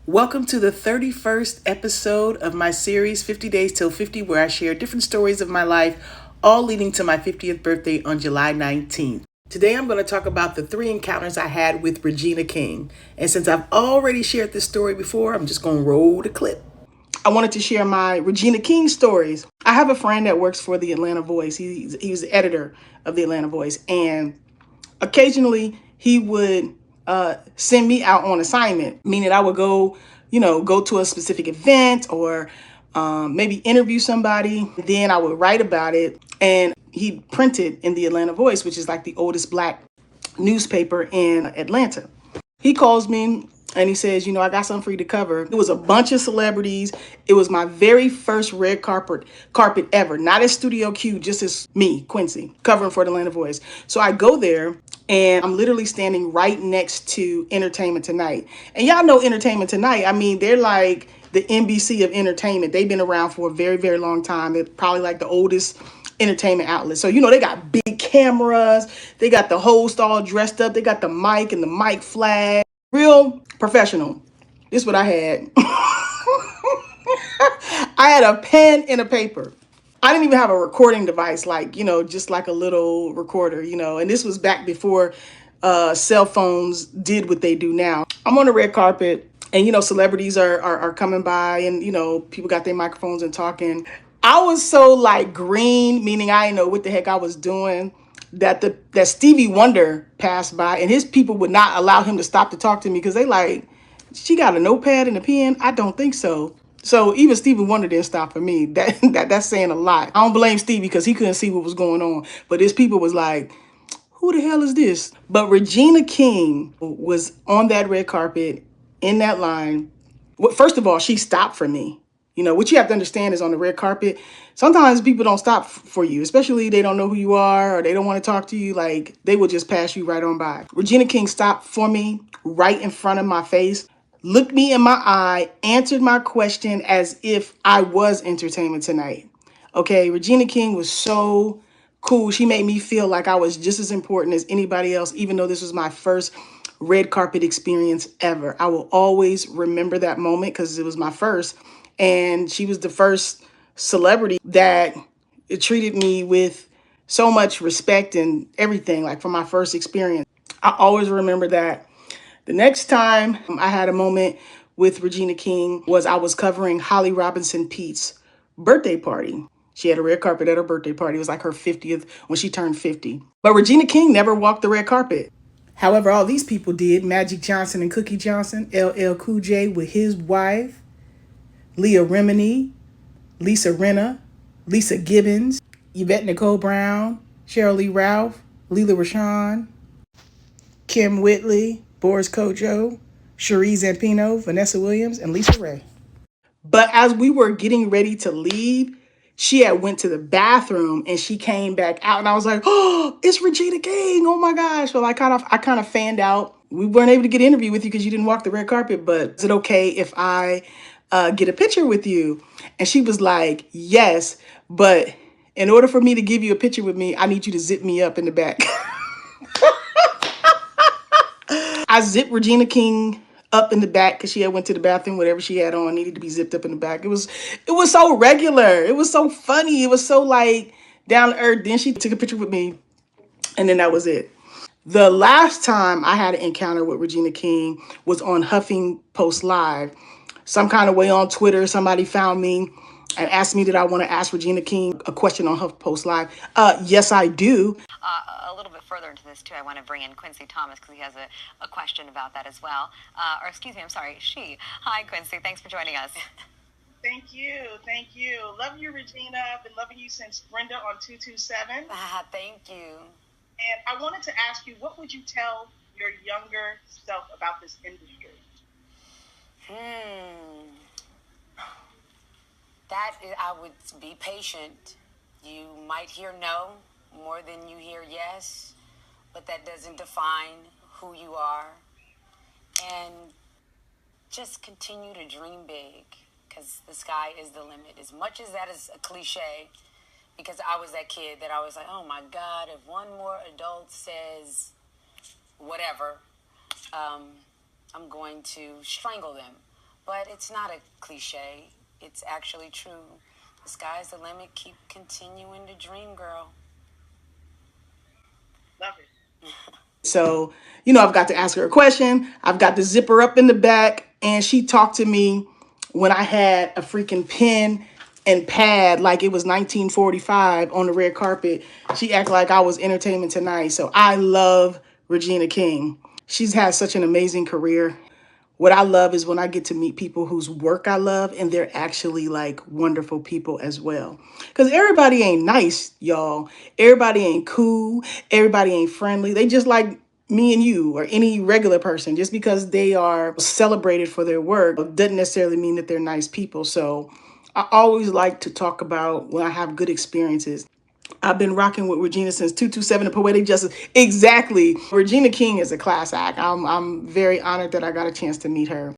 Welcome to the 31st episode of my series, 50 Days Till 50, where I share different stories of my life, all leading to my 50th birthday on July 19th. Today I'm going to talk about the 3 encounters I had with Regina King. And since I've already shared this story before, I'm just going to roll the clip. I wanted to share my Regina King stories. I have a friend that works for the Atlanta Voice. He's the editor of the Atlanta Voice. And occasionally he would send me out on assignment, meaning I would go to a specific event or maybe interview somebody. Then I would write about it, and he'd print it in the Atlanta Voice, which is like the oldest Black newspaper in Atlanta. He calls me and he says, I got something for you to cover. It was a bunch of celebrities. It was my very first red carpet ever. Not as Studio Q, just as me, Quincy, covering for the Atlanta Voice. So I go there and I'm literally standing right next to Entertainment Tonight. And y'all know Entertainment Tonight. I mean, they're like the NBC of entertainment. They've been around for a very, very long time. They're probably like the oldest entertainment outlet. So, they got big cameras. They got the host all dressed up. They got the mic and the mic flag. Real professional. This is what I had. I had a pen and a paper. I didn't even have a recording device, just like a little recorder, and this was back before cell phones did what they do now. I'm on the red carpet and, celebrities are coming by and, people got their microphones and talking. I was so like green, meaning I didn't know what the heck I was doing, that Stevie Wonder passed by and his people would not allow him to stop to talk to me because they like, she got a notepad and a pen? I don't think so. So even Stevie Wonder didn't stop for me. That's saying a lot. I don't blame Stevie because he couldn't see what was going on. But his people was like, who the hell is this? But Regina King was on that red carpet in that line. Well, first of all, she stopped for me. What you have to understand is on the red carpet, sometimes people don't stop for you, especially they don't know who you are or they don't want to talk to you. Like, they will just pass you right on by. Regina King stopped for me right in front of my face, looked me in my eye, answered my question as if I was Entertainment Tonight. Okay, Regina King was so cool. She made me feel like I was just as important as anybody else, even though this was my first red carpet experience ever. I will always remember that moment because it was my first. And she was the first celebrity that treated me with so much respect and everything, like for my first experience. I always remember that. The next time I had a moment with Regina King was I was covering Holly Robinson Pete's birthday party. She had a red carpet at her birthday party. It was like her 50th when she turned 50. But Regina King never walked the red carpet. However, all these people did. Magic Johnson and Cookie Johnson, LL Cool J with his wife, Leah Remini, Lisa Rinna, Lisa Gibbons, Yvette Nicole Brown, Cheryl Lee Ralph, Leela Rashawn, Kim Whitley, Boris Kojo, Cherie Zampino, Vanessa Williams, and Lisa Ray. But as we were getting ready to leave, she had went to the bathroom and she came back out and I was like, oh, it's Regina King. Oh my gosh. Well, I kind of fanned out. We weren't able to get an interview with you because you didn't walk the red carpet, but is it okay if I get a picture with you? And she was like, yes, but in order for me to give you a picture with me, I need you to zip me up in the back. I zipped Regina King up in the back because she had went to the bathroom. Whatever she had on needed to be zipped up in the back. It was so regular. It was so funny. It was so like down to earth. Then she took a picture with me, and then that was it. The last time I had an encounter with Regina King was on Huffing Post Live. Some kind of way on Twitter, somebody found me and asked me did I want to ask Regina King a question on HuffPost Live. Yes, I do. A little bit further into this, too, I want to bring in Quincy Thomas because he has a question about that as well. Or excuse me, I'm sorry, she. Hi, Quincy. Thanks for joining us. Thank you. Thank you. Love you, Regina. I've been loving you since Brenda on 227. Thank you. And I wanted to ask you, what would you tell your younger self about this industry? That is, I would be patient. You might hear no more than you hear yes, but that doesn't define who you are. And just continue to dream big because the sky is the limit. As much as that is a cliche, because I was that kid that I was like, oh my God, if one more adult says whatever, I'm going to strangle them. But it's not a cliche, it's actually true. The sky's the limit. Keep continuing to dream, girl. Love it. So, I've got to ask her a question. I've got the zipper up in the back. And she talked to me when I had a freaking pen and pad like it was 1945 on the red carpet. She acted like I was Entertainment Tonight. So I love Regina King. She's had such an amazing career. What I love is when I get to meet people whose work I love and they're actually like wonderful people as well. Because everybody ain't nice, y'all. Everybody ain't cool. Everybody ain't friendly. They just like me and you or any regular person. Just because they are celebrated for their work doesn't necessarily mean that they're nice people. So I always like to talk about when I have good experiences. I've been rocking with Regina since 227 and Poetic Justice. Exactly. Regina King is a class act. I'm very honored that I got a chance to meet her.